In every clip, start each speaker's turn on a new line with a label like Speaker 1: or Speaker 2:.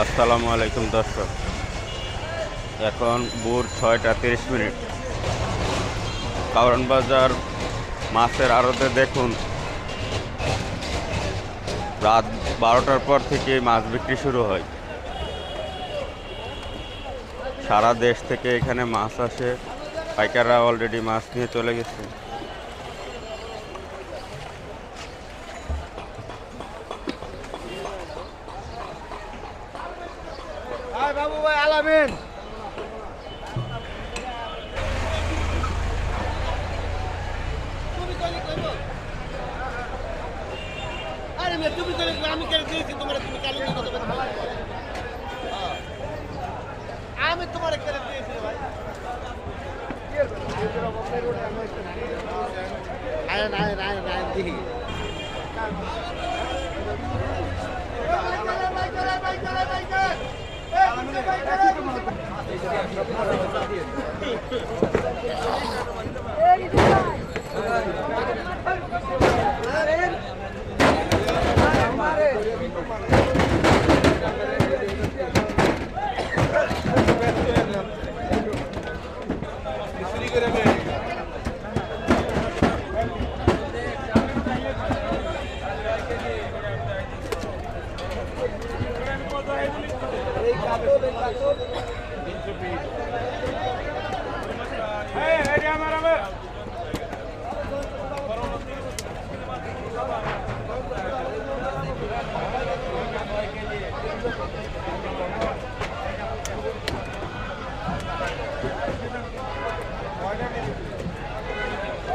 Speaker 1: আসসালামু আলাইকুম দর্শক, এখন ভোর 6টা 30 মিনিট। কারণ বাজার মাছের আড়তে দেখুন, রাত 12টার পর থেকে মাছ বিক্রি শুরু হয়। সারা দেশ থেকে এখানে মাছ আসে, পাইকাররা অলরেডি মাছ নিয়ে চলে গেছে।
Speaker 2: বাবু ভাই আলামিন আরে মে তুমি করে আমি করে দিয়েছি তোমার তুমি কালো কথা বলতে আমি তোমার করে দিয়েছি ভাই আয় না দেখি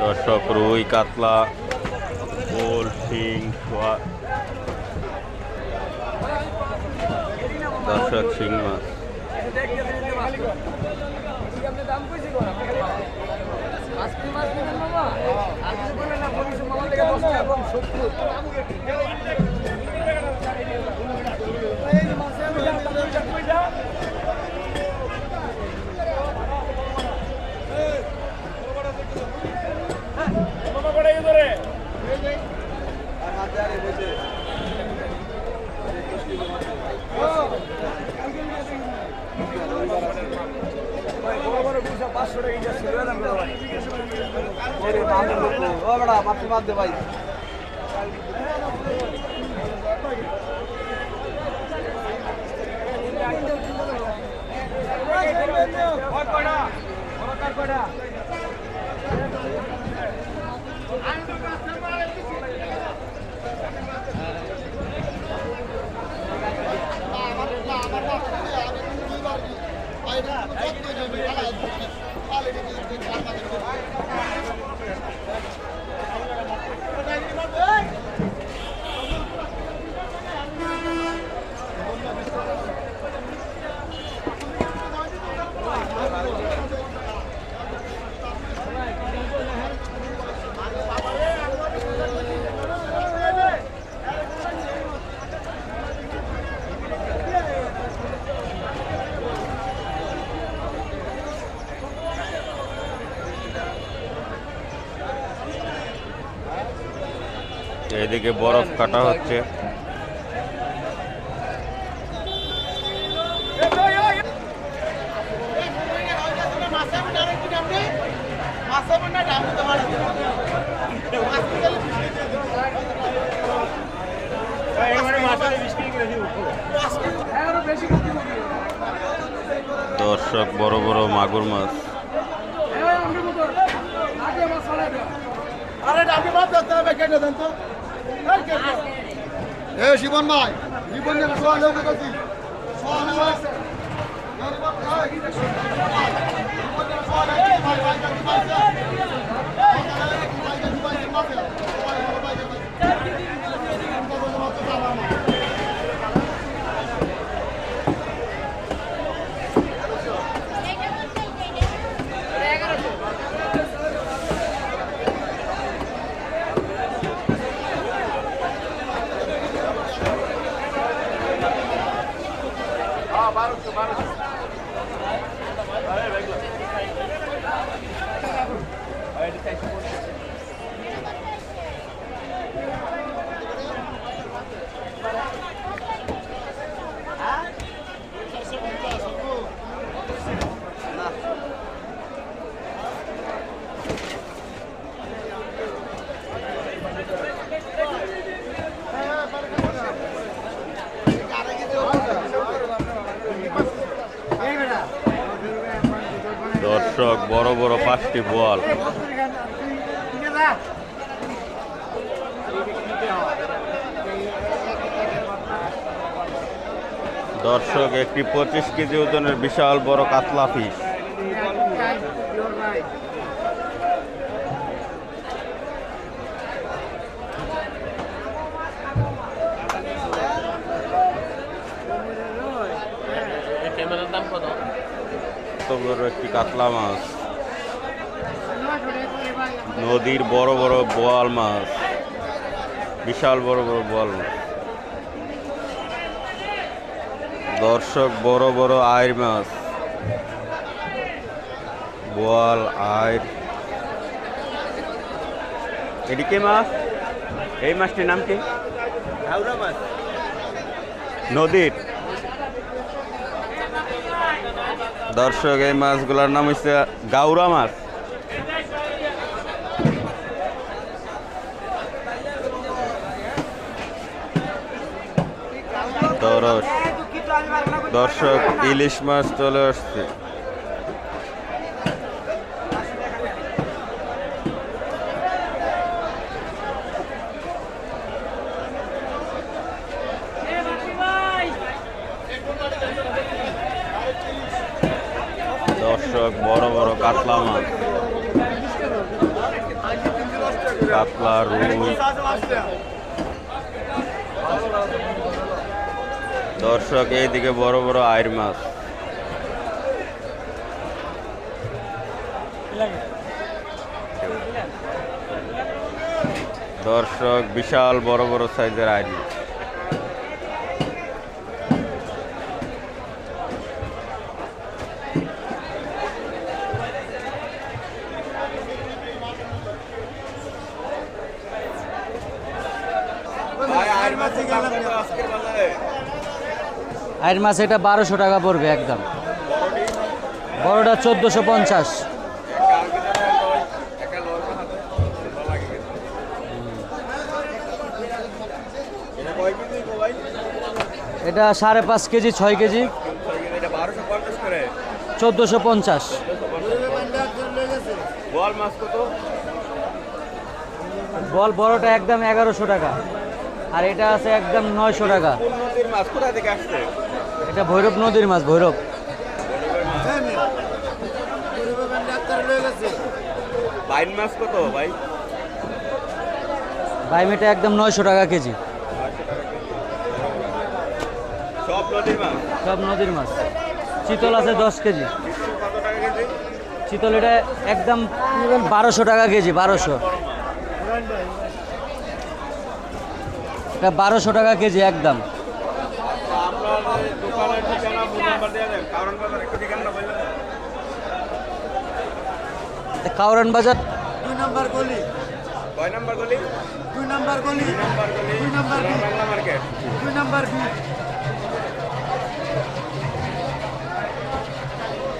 Speaker 1: দর্শক, রুই, কাতলা, ওল, শিং, দর্শক শিং মাছ।
Speaker 2: ভাই
Speaker 1: এদিকে বরফ কাটা হচ্ছে। দর্শক, বড় বড় মাগুর মাছ।
Speaker 2: শিবন ভাই জীবন
Speaker 1: দর্শক বড় বড় 5টি বোয়াল। দর্শক একটি 25 কেজি ওজনের বিশাল বড় কাতলা ফিশ। কত বড় একটি কাতলা মাছ, নদীর বড় বড় বোয়াল মাছ, বিশাল বড় বড় বোয়াল মাছ। দর্শক বড় বড় আইর মাছ, বোয়াল আইর। এদিকে মাছ, এই মাছটির নাম কি?
Speaker 2: ঘাউরা মাছ।
Speaker 1: নদীর। দর্শক এই মাছগুলোর নাম হচ্ছে গাউরা মাছ। দর্শক ইলিশ মাছ চলে আসছে। দর্শক বড় বড় কাতলা মাছ, কাতলা, রুই। দর্শক এইদিকে বড় বড় আইর মাছ। দর্শক বিশাল বড় বড় সাইজের আইর মাছ।
Speaker 3: আইর মাছ এটা 1200 টাকা পড়বে একদম। বড়টা 1450। এটা 5.5 কেজি 6 কেজি 1450। বল বড়টা একদম 1100 টাকা, আর এটা আছে একদম 900 টাকা। এটা ভৈরব নদীর মাছ, ভৈরব।
Speaker 1: বাইন মাছ কত ভাই?
Speaker 3: বাইমেটা একদম 900 টাকা কেজি।
Speaker 1: সব নদীর মাছ?
Speaker 3: সব নদীর মাছ। চিতল আছে 10 কেজি। চিতল এটা একদম 1200 টাকা কেজি, 1200। এটা 1200 টাকা কেজি একদম। কাউরান বাজার
Speaker 2: 2 নম্বর গলি।
Speaker 1: কয় নম্বর গলি?
Speaker 2: 2 নম্বর গলি। 2 number Bangla market. 2 number B.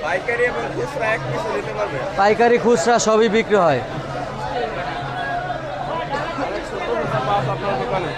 Speaker 1: পাইকারি এবং খুচরা এক পিসে দিতে পারবে?
Speaker 3: পাইকারি খুচরা সবই বিক্রি হয়।
Speaker 1: আপনার দোকানে